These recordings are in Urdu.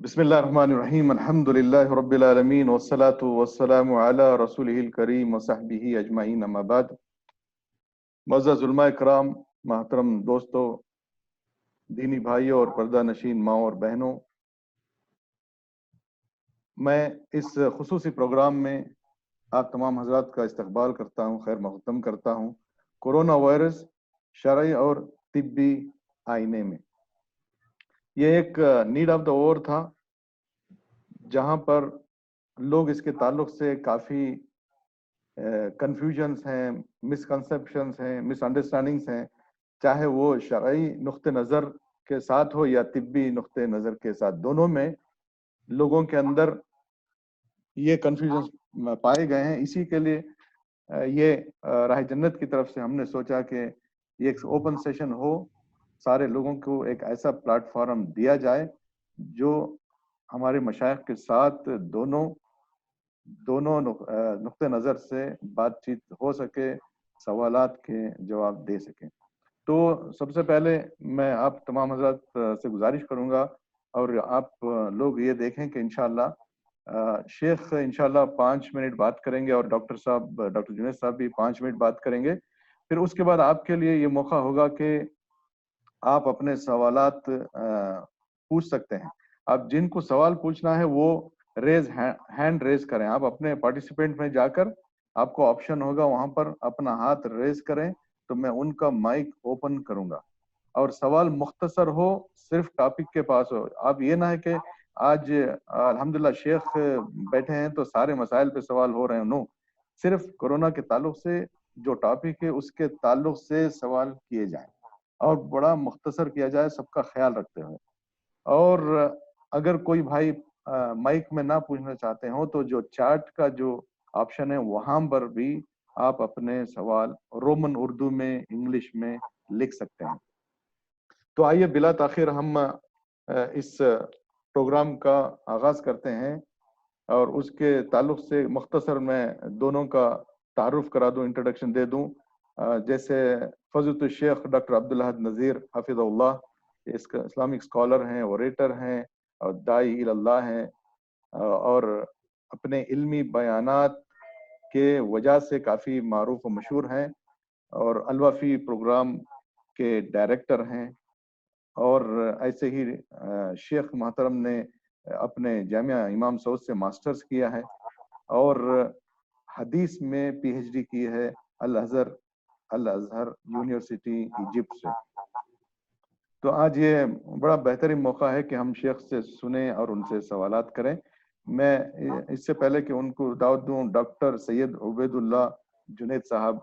بسم اللہ الرحمن الرحیم الحمد للہ رب العالمین والصلاة والسلام علی رسولہ الکریم وصحبہ اجمعین اما بعد۔ معزز علماء کرام، محترم دوستو، دینی بھائیوں اور پردہ نشین ماؤں اور بہنوں، میں اس خصوصی پروگرام میں آپ تمام حضرات کا استقبال کرتا ہوں، خیر مقدم کرتا ہوں۔ کورونا وائرس شرعی اور طبی آئینے میں یہ ایک نیڈ آف دا اور تھا، جہاں پر لوگ اس کے تعلق سے کافی کنفیوژنس ہیں، مسکنسیپشنس ہیں، مس انڈرسٹینڈنگس ہیں، چاہے وہ شرعی نقطہ نظر کے ساتھ ہو یا طبی نقطہ نظر کے ساتھ، دونوں میں لوگوں کے اندر یہ کنفیوژنس پائے گئے ہیں۔ اسی کے لیے یہ راہ جنت کی طرف سے ہم نے سوچا کہ یہ ایک اوپن سیشن ہو، سارے لوگوں کو ایک ایسا پلیٹ فارم دیا جائے جو ہمارے مشائخ کے ساتھ دونوں نقطہ نظر سے بات چیت ہو سکے، سوالات کے جواب دے سکیں۔ تو سب سے پہلے میں آپ تمام حضرات سے گزارش کروں گا، اور آپ لوگ یہ دیکھیں کہ انشاءاللہ شیخ انشاءاللہ 5 منٹ بات کریں گے، اور ڈاکٹر جنید صاحب بھی 5 منٹ بات کریں گے۔ پھر اس کے بعد آپ کے لیے یہ موقع ہوگا کہ آپ اپنے سوالات پوچھ سکتے ہیں۔ آپ جن کو سوال پوچھنا ہے وہ ہینڈ ریز کریں، آپ اپنے پارٹیسپینٹ میں جا کر آپ کو آپشن ہوگا، وہاں پر اپنا ہاتھ ریز کریں تو میں ان کا مائک اوپن کروں گا، اور سوال مختصر ہو، صرف ٹاپک کے پاس ہو۔ آپ یہ نہ ہے کہ آج الحمدللہ شیخ بیٹھے ہیں تو سارے مسائل پہ سوال ہو رہے ہیں، نو، صرف کورونا کے تعلق سے جو ٹاپک ہے اس کے تعلق سے سوال کیے جائیں، اور بڑا مختصر کیا جائے، سب کا خیال رکھتے ہوئے۔ اور اگر کوئی بھائی مائک میں نہ پوچھنا چاہتے ہوں تو جو چیٹ کا جو آپشن ہے وہاں پر بھی آپ اپنے سوال رومن اردو میں، انگلش میں لکھ سکتے ہیں۔ تو آئیے بلا تاخیر ہم اس پروگرام کا آغاز کرتے ہیں، اور اس کے تعلق سے مختصر میں دونوں کا تعارف کرا دوں، انٹروڈکشن دے دوں۔ جیسے فضیلت الشیخ ڈاکٹر عبدالاحد نذیر حفظ اللہ، اسلامک اسکالر ہیں، اوریٹر ہیں، اور داعی اللہ ہیں، اور اپنے علمی بیانات کے وجہ سے کافی معروف و مشہور ہیں، اور الوافی پروگرام کے ڈائریکٹر ہیں۔ اور ایسے ہی شیخ محترم نے اپنے جامعہ امام سعود سے ماسٹرز کیا ہے، اور حدیث میں پی ایچ ڈی کی ہے الازہر یونیورسٹی ایجپٹ سے۔ تو آج یہ بڑا بہترین موقع ہے کہ ہم شیخ سے سنیں اور ان سے سوالات کریں۔ میں اس سے پہلے کہ ان کو دعوت دوں، ڈاکٹر سید عبید اللہ جنید صاحب،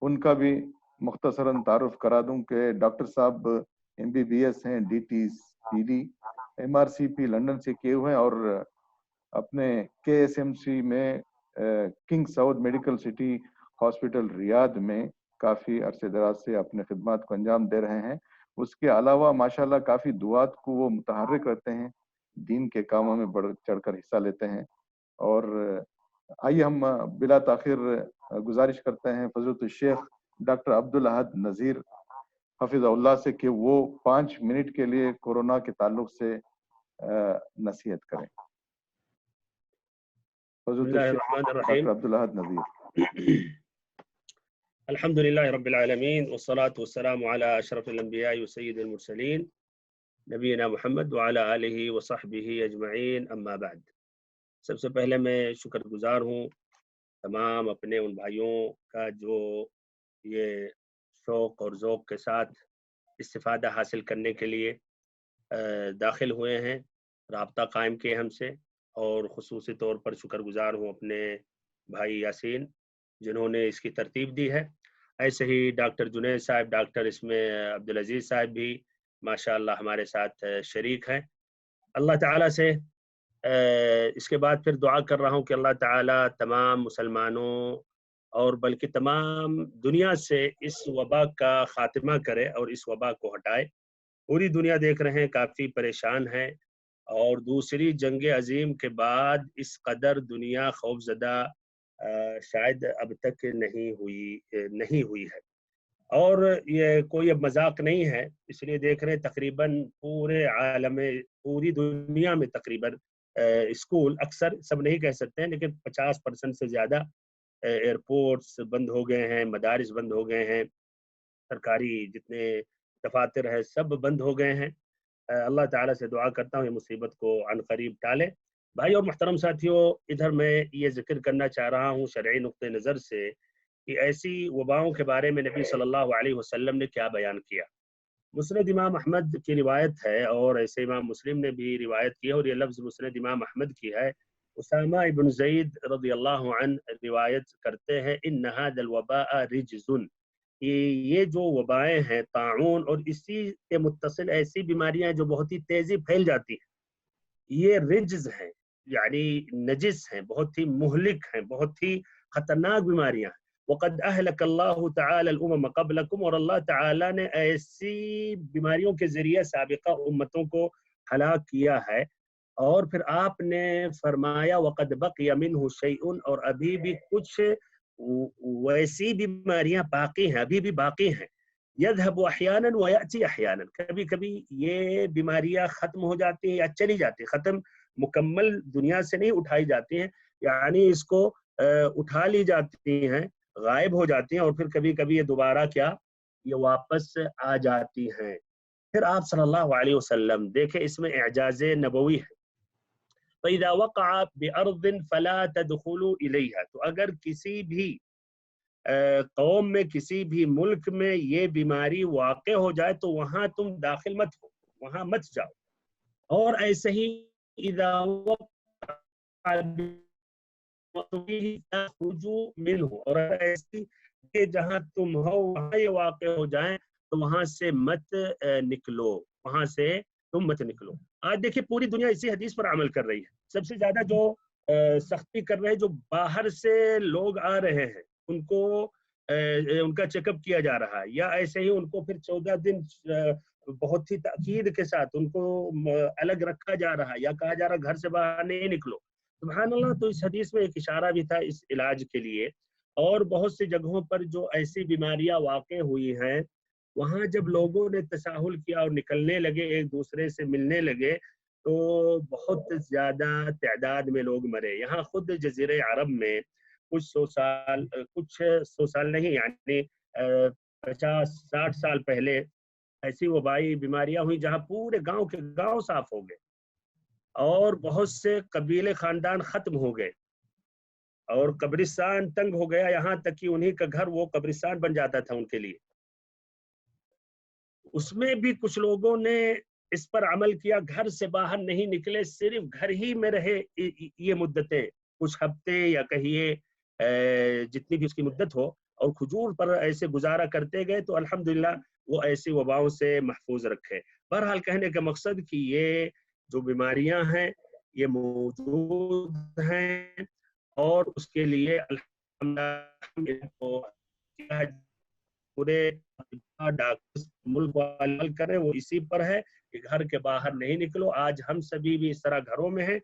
ان کا بھی مختصراً تعارف کرا دوں کہ ڈاکٹر صاحب MBBS ہیں، DTPD MRCP لندن سے کیے ہوئے ہیں، اور اپنے KSMC میں کنگ سعود میڈیکل سٹی ہاسپٹل ریاض میں کافی عرصے دراز سے اپنے خدمات کو انجام دے رہے ہیں۔ اس کے علاوہ ماشاءاللہ کافی دعات کو وہ متحرک رہتے ہیں، دین کے کاموں میں بڑھ چڑھ کر حصہ لیتے ہیں۔ اور آئیے ہم بلا تاخیر گزارش کرتے ہیں فضیلت الشیخ ڈاکٹر عبدالاحد نذیر حفظ اللہ سے کہ وہ 5 منٹ کے لیے کورونا کے تعلق سے نصیحت کریں۔ فضیلت الشیخ ڈاکٹر عبدالاحد نذیر۔ الحمد لله رب العالمين، والصلاة والسلام على أشرف الأنبياء وسيد المرسلين نبينا محمد وعلى آله وصحبه أجمعين، أما بعد۔ سب سے پہلے میں شکر گزار ہوں تمام اپنے ان بھائیوں کا جو یہ شوق اور ذوق کے ساتھ استفادہ حاصل کرنے کے لیے داخل ہوئے ہیں، رابطہ قائم کیے ہم سے، اور خصوصی طور پر شکر گزار ہوں اپنے بھائی یاسین جنہوں نے اس کی ترتیب دی ہے۔ ایسے ہی ڈاکٹر جنید صاحب، ڈاکٹر اس میں عبدالعزیز صاحب بھی ماشاءاللہ ہمارے ساتھ شریک ہیں۔ اللہ تعالیٰ سے اس کے بعد پھر دعا کر رہا ہوں کہ اللہ تعالیٰ تمام مسلمانوں اور بلکہ تمام دنیا سے اس وبا کا خاتمہ کرے اور اس وبا کو ہٹائے۔ پوری دنیا دیکھ رہے ہیں کافی پریشان ہے، اور دوسری جنگ عظیم کے بعد اس قدر دنیا خوف زدہ شاید اب تک نہیں ہوئی ہے۔ اور یہ کوئی اب مذاق نہیں ہے، اس لیے دیکھ رہے ہیں تقریباً پورے عالم، پوری دنیا میں تقریباً اسکول، اکثر سب نہیں کہہ سکتے ہیں لیکن 50% سے زیادہ ایئرپورٹس بند ہو گئے ہیں، مدارس بند ہو گئے ہیں، سرکاری جتنے دفاتر ہیں سب بند ہو گئے ہیں۔ اللہ تعالیٰ سے دعا کرتا ہوں یہ مصیبت کو عن قریب ٹالے۔ بھائی اور محترم ساتھیوں، ادھر میں یہ ذکر کرنا چاہ رہا ہوں شرعی نقطہ نظر سے کہ ایسی وباؤں کے بارے میں نبی صلی اللہ علیہ وسلم نے کیا بیان کیا۔ مسند امام احمد کی روایت ہے اور ایسے امام مسلم نے بھی روایت کی ہے، اور یہ لفظ مسند امام احمد کی ہے۔ اسامہ ابن زید رضی اللہ عنہ روایت کرتے ہیں ان ھذا الوباء رجز، یہ جو وبائیں ہیں طاعون اور اسی کے متصل ایسی بیماریاں ہیں جو بہت ہی تیزی پھیل جاتی ہیں، یہ رجز ہیں، یعنی نجس ہیں، بہت ہی مہلک ہیں، بہت ہی خطرناک بیماریاں ہیں۔ وقد اہلک اللہ تعالی الامم قبلکم، اور اللہ تعالی نے ایسی بیماریوں کے ذریعے سابقہ امتوں کو ہلاک کیا ہے۔ اور پھر آپ نے فرمایا وقد بقی منہ شیء، اور ابھی بھی کچھ ویسی بیماریاں باقی ہیں، ابھی بھی باقی ہیں۔ یذهب احیانا ویأتی احیانا، کبھی کبھی یہ بیماریاں ختم ہو جاتی ہیں یا چلی جاتی ہیں، ختم مکمل دنیا سے نہیں اٹھائی جاتی ہیں، یعنی اس کو اٹھا لی جاتی ہیں، غائب ہو جاتی ہیں، اور پھر کبھی کبھی یہ دوبارہ کیا، یہ واپس آ جاتی ہیں۔ پھر آپ صلی اللہ علیہ وسلم دیکھیں اس میں اعجاز نبوی ہے۔ فَإِذَا وَقَعَ بِأَرْضٍ فَلَا تَدْخُلُوا إِلَيْهَا، تو اگر کسی بھی قوم میں، کسی بھی ملک میں یہ بیماری واقع ہو جائے تو وہاں تم داخل مت ہو، وہاں مت جاؤ۔ اور ایسے ہی اذا وقع منہ، اور ایسی کہ جہاں تم ہو وہاں یہ واقع ہو جائیں تو وہاں سے مت نکلو، وہاں سے تم مت نکلو۔ آج دیکھیں پوری دنیا اسی حدیث پر عمل کر رہی ہے۔ سب سے زیادہ جو سختی کر رہے ہیں، جو باہر سے لوگ آ رہے ہیں ان کو ان کا چیک اپ کیا جا رہا ہے، یا ایسے ہی ان کو پھر 14 دن بہت ہی تاکید کے ساتھ ان کو الگ رکھا جا رہا ہے، یا کہا جا رہا ہے گھر سے باہر نہیں نکلو۔ سبحان اللہ، تو اس حدیث میں ایک اشارہ بھی تھا اس علاج کے لیے۔ اور بہت سی جگہوں پر جو ایسی بیماریاں واقع ہوئی ہیں، وہاں جب لوگوں نے تساہل کیا اور نکلنے لگے، ایک دوسرے سے ملنے لگے، تو بہت زیادہ تعداد میں لوگ مرے۔ یہاں خود جزیرہ عرب میں کچھ سو سال نہیں، یعنی 50-60 سال پہلے ایسی وبائی بیماریاں ہوئی جہاں پورے گاؤں کے گاؤں صاف ہو گئے، اور بہت سے قبیلے خاندان ختم ہو گئے، اور قبرستان تنگ ہو گیا، یہاں تک کہ انہی کا گھر وہ قبرستان بن جاتا تھا ان کے لیے۔ اس میں بھی کچھ لوگوں نے اس پر عمل کیا، گھر سے باہر نہیں نکلے، صرف گھر ہی میں رہے یہ مدتیں، کچھ ہفتے یا کہیے جتنی بھی اس کی مدت ہو، اور کھجور پر ایسے گزارا کرتے گئے، تو الحمدللہ وہ ایسی وباؤں سے محفوظ رکھے۔ بہرحال کہنے کا مقصد کہ یہ جو بیماریاں ہیں یہ موجود ہیں، اور اس کے لیے الحمدللہ پورے ڈاکٹر ملک والے کریں وہ اسی پر ہے کہ گھر کے باہر نہیں نکلو۔ آج ہم سبھی بھی اس طرح گھروں میں ہیں،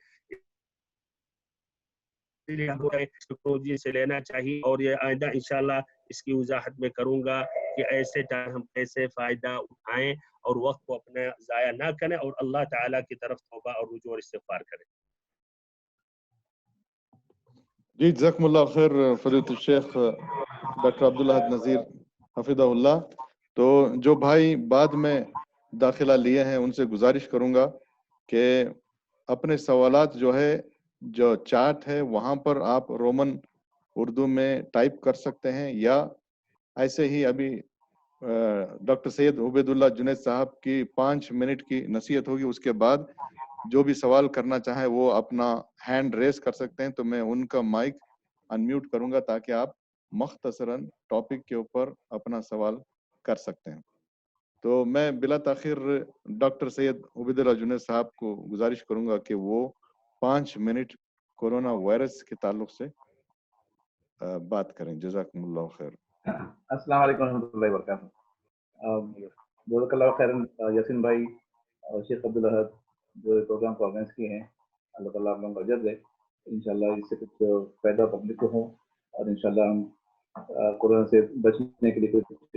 ٹیکنالوجی سے لینا چاہیے، اور یہ آئندہ انشاءاللہ اس کی وضاحت میں کروں گا کہ ایسے ٹائم ہم کیسے فائدہ اٹھائیں اور وقت کو اپنا ضائع نہ کریں، اور اللہ تعالیٰ کی طرف توبہ اور رجوع اور استغفار کریں۔ جی جزاکم اللہ خیر فضیلۃ الشیخ ڈاکٹر عبدالاحد نذیر حفظہ اللہ۔ تو جو بھائی بعد میں داخلہ لیے ہیں ان سے گزارش کروں گا کہ اپنے سوالات جو ہے، جو چیٹ ہے وہاں پر آپ رومن اردو میں ٹائپ کر سکتے ہیں، یا ایسے ہی ابھی ڈاکٹر سید عبید اللہ جنید صاحب کی 5 منٹ کی نصیحت ہوگی، اس کے بعد جو بھی سوال کرنا چاہیں وہ اپنا ہینڈ ریز کر سکتے ہیں، تو میں ان کا مائک انمیوٹ کروں گا تاکہ آپ مختصراً ٹاپک کے اوپر اپنا سوال کر سکتے ہیں۔ تو میں بلا تاخیر ڈاکٹر سید عبید اللہ جنید صاحب کو گزارش کروں گا کہ وہ 5 منٹ کورونا وائرس کے تعلق سے بات کریں۔ جزاکم اللہ خیر۔ السلام علیکم ورحمۃ اللہ وبرکاتہ۔ جزاک اللہ خیر یاسین بھائی اور شیخ عبدالاحد جو پروگرام کو آرگنائز کیے ہیں، اللہ تعالیٰ آپ لوگوں کو اجر دے۔ انشاءاللہ اس سے کچھ فائدہ پبلک کو ہو، اور انشاءاللہ ہم کورونا سے بچنے کے لیے کچھ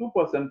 2%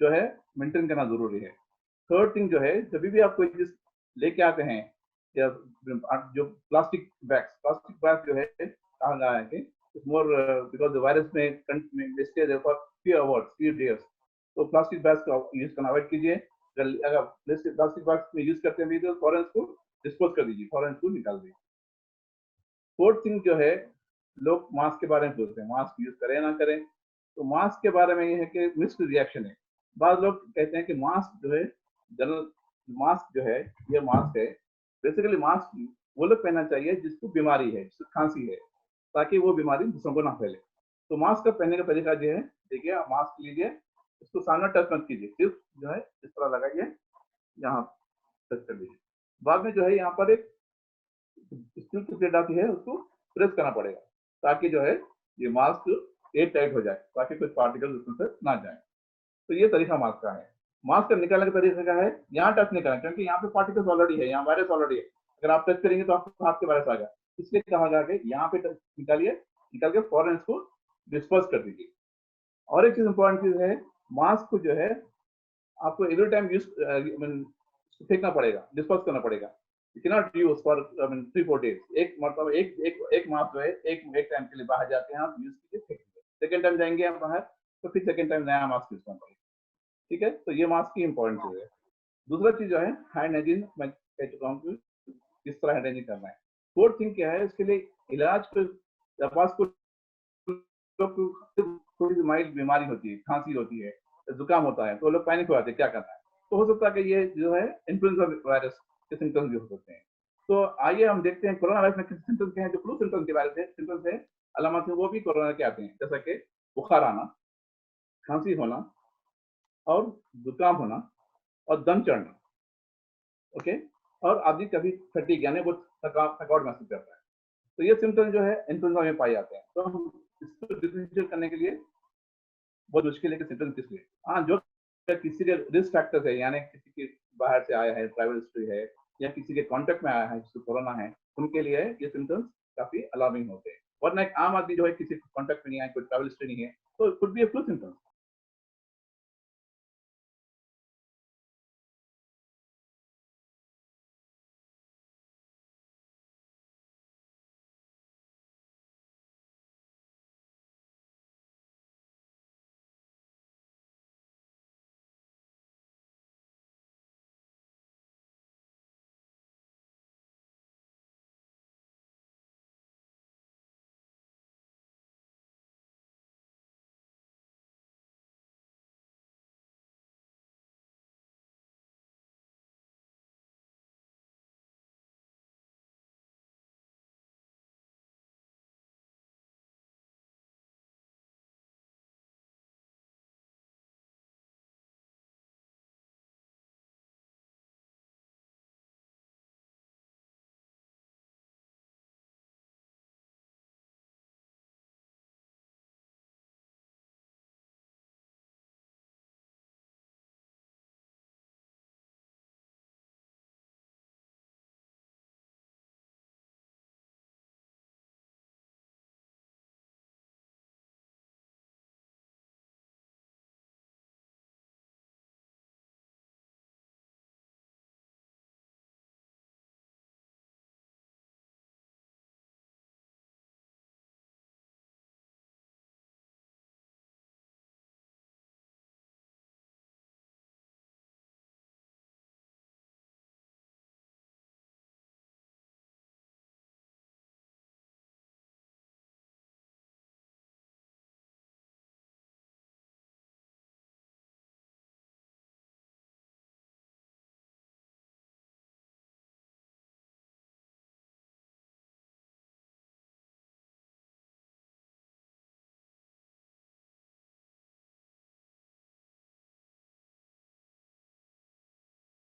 جو ہے مینٹین کرنا ضروری ہے. تھرڈ تھنگ جو ہے جب بھی آپ کوئی چیز لے کے آتے ہیں یا جو پلاسٹک بیگ جو ہے کہا گیا ہے کہ more because virus may stay for few hours few days, تو پلاسٹک بیگ کا یوز کرنا اوائڈ کیجیے. اگر پلاسٹک بیگ میں یوز کرتے ہیں تو فوراً اس کو ڈسپوز کر دیجیے, فوراً اس کو نکال دیجیے. فورتھ تھنگ جو ہے لوگ ماسک کے بارے میں پوچھتے ہیں, ماسک یوز کریں نہ کریں. تو ماسک کے بارے میں یہ ہے کہ مکسڈ ریئیکشن ہے. بعض لوگ کہتے ہیں کہ ماسک جو ہے جنرل ماسک جو ہے یہ ماسک ہے, بیسیکلی ماسک وہ لوگ پہننا چاہیے جس کو بیماری ہے, جس کو کھانسی ہے, تاکہ وہ بیماری دوسروں کو نہ پھیلے. تو ماسک کا پہننے کا طریقہ جو ہے, دیکھیے آپ ماسک لیجیے, اس کو سامنے ٹچ مت کیجیے, صرف جو ہے اس طرح لگائیے, یہاں ٹچ کر لیجیے. بعد میں جو ہے یہاں پر ایک اسٹیل کی پلیٹ آتی ہے, اس کو پریس کرنا پڑے گا تاکہ جو ہے یہ ماسک ایئر ٹائٹ ہو جائے, تاکہ کچھ پارٹیکل اس میں سے نہ جائیں. تو یہ طریقہ ماسک کا ہے. ماسک کا نکالنے کا طریقہ کیا ہے, یہاں ٹچ نہیں کرنا, کیونکہ یہاں پہ پارٹیکل آلریڈی ہے, یہاں وائرس آلریڈی ہے. اگر آپ ٹچ کریں گے تو آپ کے ہاتھ کے وائرس آ گیا, اس لیے کہا گیا کہ یہاں پہ نکالیے, نکال کے فوراً اس کو ڈسپوز کر دیجیے. اور ایک چیز امپورٹنٹ چیز ہے, ماسک کو جو ہے آپ کو ایوری ٹائم یوز پھینکنا پڑے گا, ڈسپوز کرنا پڑے گا. You cannot use for 3-4 days. ایک مرتبہ ایک ماسک جو ہے ایک ٹائم کے لیے باہر جاتے ہیں آپ یوز کیجیے, پھینک دیجیے. سیکنڈ ٹائم جائیں گے آپ باہر تو پھر سیکنڈ ٹائم نیا ماسک یوز کرنا پڑے گا. ٹھیک ہے, تو یہ ماسک کی امپورٹنٹ چیز ہے. دوسرا چیز جو ہے ہینڈ ہائجین, میں کہہ چکا ہوں کہ کس طرح ہینڈ ہائجین کرنا ہے. فورتھ تھنگ کیا ہے, اس کے لیے علاج کو پاس کو تھوڑی سی مائلڈ بیماری ہوتی ہے, کھانسی ہوتی ہے, زکام ہوتا ہے, تو لوگ پینک ہو جاتے ہیں کیا کرنا ہے. تو ہو سکتا ہے کہ یہ جو ہے انفلوئنزا وائرس کے سمپٹمز بھی ہو سکتے ہیں. تو آئیے ہم دیکھتے ہیں کورونا وائرس میں کس سمپٹمز کے ہیں, جو فلو سمپٹمز کے بارے میں سمپٹمز ہیں, علامات ہیں, وہ بھی کورونا کے آتے ہیں, جیسا کہ بخار آنا, کھانسی ہونا, اور زکام ہونا, اور دم چڑھنا. اوکے, اور آدمی کبھی فٹیگ یعنی وہ تھکاوٹ محسوس کرتا ہے. تو یہ سمپٹم جو ہے انفلوئنزا میں پائے جاتے ہیں. تو ہم اس کو ڈفرینشیٹ کرنے کے لیے بہت مشکل ہے کہ سمپٹم کس لیے. ہاں, جو کسی کے رسک فیکٹرز ہے, یعنی کسی کے باہر سے آیا ہے, ٹریول ہسٹری ہے, یا کسی کے کانٹیکٹ میں آیا ہے جس کو کورونا ہے, ان کے لیے یہ سمپٹمس کافی الارمنگ ہوتے ہیں. ورنہ ایک عام آدمی جو ہے کسی کانٹیکٹ میں نہیں آیا, کوئی ٹریول ہسٹری نہیں ہے, تو could be a flu symptom.